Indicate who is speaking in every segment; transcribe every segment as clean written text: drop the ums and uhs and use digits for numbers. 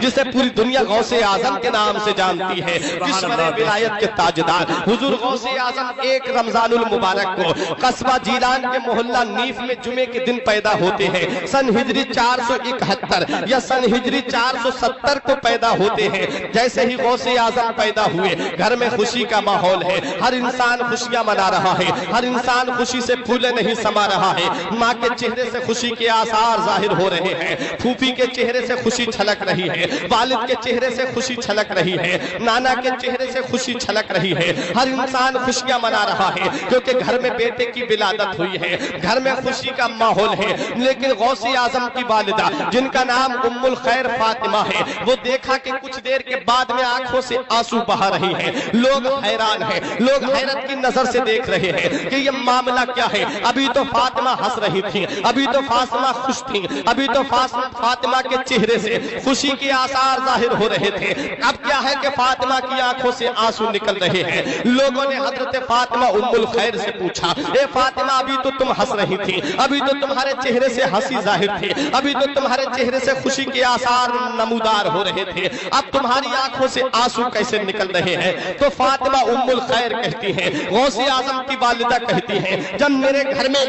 Speaker 1: جسے پوری دنیا غوث اعظم کے نام سے جانتی ہے، کشور ولایت کے تاجدار حضور غوث اعظم 1 رمضان المبارک کو قصبہ جیلان کے محلہ نیف میں جمعے کے دن پیدا ہوتے ہیں۔ سن ہجری 471 یا سن ہجری 470 کو پیدا ہوتے ہیں۔ جیسے ہی غوث اعظم پیدا ہوئے گھر میں خوشی کا ماحول ہے، ہر انسان خوشیاں منا رہا ہے، ہر انسان خوشی سے پھولے نہیں سما رہا ہے۔ ماں کے چہرے سے خوشی کے آثار ظاہر ہو رہے ہیں، پھوپھی کے چہرے سے خوشی چھلک رہی ہے، والد کے چہرے سے خوشی چھلک رہی ہے، نانا کے چہرے سے خوشی چھلک رہی ہے۔ ہر انسان خوشیاں منا رہا ہے کیونکہ گھر میں بیٹے کی ولادت ہوئی ہے، گھر میں خوشی کا ماحول ہے۔ لیکن غوث اعظم کی والدہ جن کا نام ام الخیر فاطمہ ہے، وہ دیکھا کہ کچھ دیر کے بعد میں آنکھوں سے آنسو بہا رہی ہے۔ لوگ حیران ہیں، لوگ حیرت کی نظر سے دیکھ رہے ہیں کہ یہ معاملہ کیا ہے۔ ابھی تو فاطمہ ہنس رہی تھی، ابھی تو فاطمہ خوش تھی، ابھی تو فاطمہ کے چہرے سے خوشی کے آثار ظاہر ہو رہے تھے۔ اب کیا ہے کہ فاطمہ کی آنکھوں سے آنسو نکل رہے ہیں۔ لوگوں نے حضرت فاطمہ ام الخیر سے پوچھا، اے فاطمہ ابھی تو تم ہنس رہی تھی، ابھی تو تمہارے چہرے سے ہنسی ظاہر تھی، ابھی تو تمہارے چہرے سے خوشی کے آثار نمودار ہو رہے تھے، اب تمہاری آنکھوں سے آنسو کیسے نکل رہے ہیں؟ تو فاطمہ ام الخیر کہتی ہیں، غوث اعظم کی والدہ کہتی ہیں، جب میرے گھر میں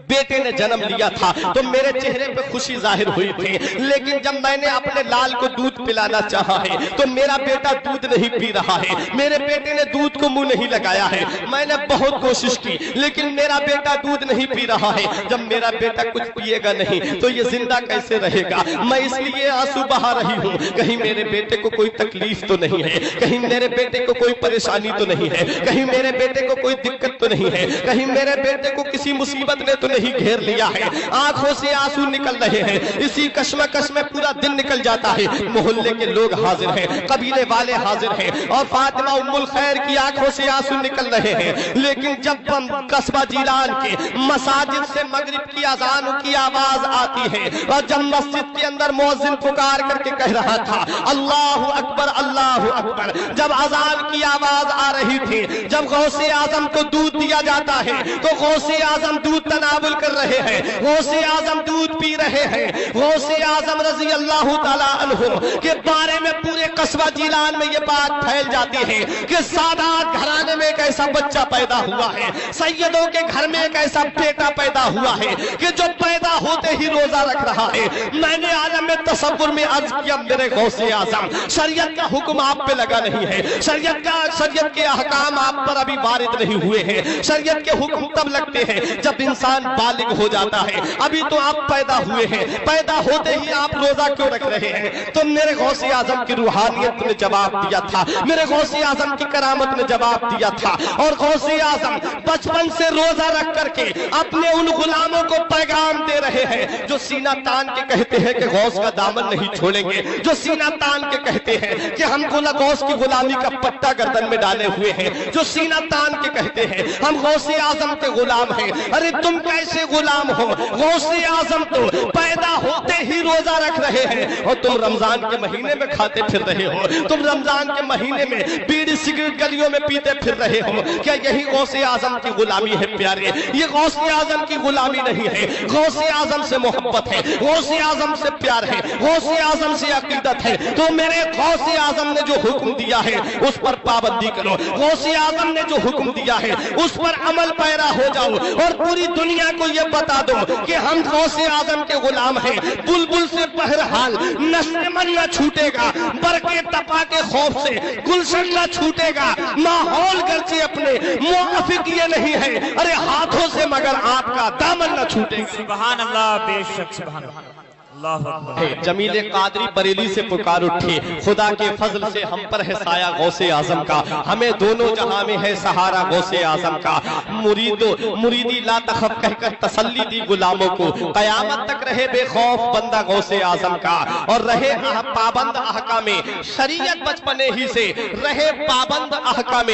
Speaker 1: بیٹے نے جنم لیا تھا تو میرے چہرے پہ خوشی ظاہر ہوئی تھی، لیکن جب میں نے اپنے لال کو دودھ پلانا چاہا ہے تو میرا بیٹا دودھ نہیں پی رہا ہے، میرے بیٹے نے دودھ کو منہ نہیں لگایا ہے۔ میں نے بہت کوشش کی لیکن میرا بیٹا دودھ نہیں پی رہا ہے۔ جب میرا بیٹا کچھ پیے گا نہیں تو یہ زندہ کیسے رہے گا؟ میں اس لیے آنسو بہا رہی ہوں، کہیں میرے بیٹے کو کوئی تکلیف تو نہیں ہے، کہیں میرے بیٹے کو کوئی پریشانی تو نہیں ہے، کہیں میرے بیٹے کو کوئی دقت تو نہیں ہے، کہیں میرے بیٹے کو کسی مصیبت نے تو نہیں گھیر لیا ہے۔ آنکھوں سے آنسو نکل رہے ہیں، اسی کشمکش میں پورا دن نکل جاتا ہے۔ محلے کے لوگ حاضر ہیں، قبیلے والے حاضر ہیں اور فاطمہ ام الخیر کی آنکھوں سے آنسو نکل رہے ہیں۔ لیکن جب قصبہ جیلان کے مساجد سے مغرب کی اذان کی آواز آتی ہے اور جب مسجد کے اندر مؤذن پکار کر کے کہہ رہا تھا اللہ اکبر اللہ اکبر، جب اذان کی آواز آ رہی تھی، جب غوث اعظم کو دودھ دیا جاتا ہے تو غوث اعظم دودھ تناول کر رہے ہیں، غوث اعظم دودھ پی رہے ہیں۔ غوث اعظم رضی اللہ تعالیٰ عنہ کے بارے میں پورے قصبہ جیلان میں یہ بات پھیل جاتی ہے کہ سادات گھرانے میں ایک ایسا بچہ پیدا ہوا ہے، سیدوں کے گھر میں ایک ایسا بیٹا پیدا ہوا ہے کہ جو پیدا ہوتے ہی روزہ رکھ رہا ہے۔ میں نے عالم تصور میں عرض کیا، میرے غوث اعظم شریعت کا حکم آپ پہ لگا نہیں ہے، شریعت کے احکام آپ پر ابھی وارد نہیں ہوئے ہیں۔ شریعت کے حکم تب لگتے ہیں جب انسان بالغ ہو جاتا ہے، ابھی تو آپ پیدا ہوئے ہیں، پیدا ہوتے ہی آپ روزہ کیوں رکھ رہے ہیں؟ تو میرے غوث اعظم کی روحانیت نے جواب دیا تھا، میرے غوث اعظم کی کرامت نے جواب دیا تھا، اور غوث اعظم بچپن سے روزہ رکھ کر کے اپنے ان غلاموں کو پیغام دے رہے ہیں جو سینہ تان کے کہتے ہیں کہ غوث کا دامن نہیں چھوڑیں گے، جو سینہ تان کے کہتے ہیں کہ ہم غوث کی غلامی کا پٹا گردن میں ڈالے ہوئے ہیں، جو سینہ تان کے کہتے ہیں ہم غوث اعظم کے غلام ہیں۔ ارے تم کیسے غلام ہو؟ غوث اعظم تو پیدا ہوتے ہی روزہ رکھ رہے ہیں اور تم رمضان کے مہینے میں کھاتے پھر رہے ہو، تم رمضان کے مہینے میں بیڑی سگریٹ گلیوں میں پیتے پھر رہے ہو۔ کیا یہی غوث اعظم کی غلامی ہے پیارے؟ یہ غوث اعظم کی غلامی نہیں ہے، غوث اعظم سے محبت ہے، غوث اعظم سے پیار ہے، غوث اعظم سے عقیدت ہے۔ تو میرے غوث اعظم نے جو حکم دیا ہے اس پر پابندی کرو، غوث اعظم نے جو حکم دیا ہے اس پر عمل پیرا ہو جاؤ اور پوری دنیا کو یہ بتا دو کہ ہم غوث اعظم کے غلام ہیں۔ بلبل سے بہرحال نشر من نہ چھوٹے گا، برقے تپا کے خوف سے گلشن نہ چھوٹے گا، ماحول گرچہ اپنے موافق یہ نہیں ہے، ارے ہاتھوں سے مگر آپ کا دامن نہ چھوٹے گا۔
Speaker 2: سبحان اللہ، بے شک سبحان اللہ۔
Speaker 1: جمیل قادری بریلی سے پکار اٹھے، خدا کے فضل سے ہم پر ہے سایہ غوث اعظم کا، ہمیں دونوں جہاں میں ہے سہارا غوث اعظم کا۔ مریدی لا تخف کہہ کر تسلی دی غلاموں کو، قیامت تک رہے بے خوف بندہ غوث اعظم کا، اور رہے پابند احکام شریعت، بچپنے ہی سے رہے پابند احکام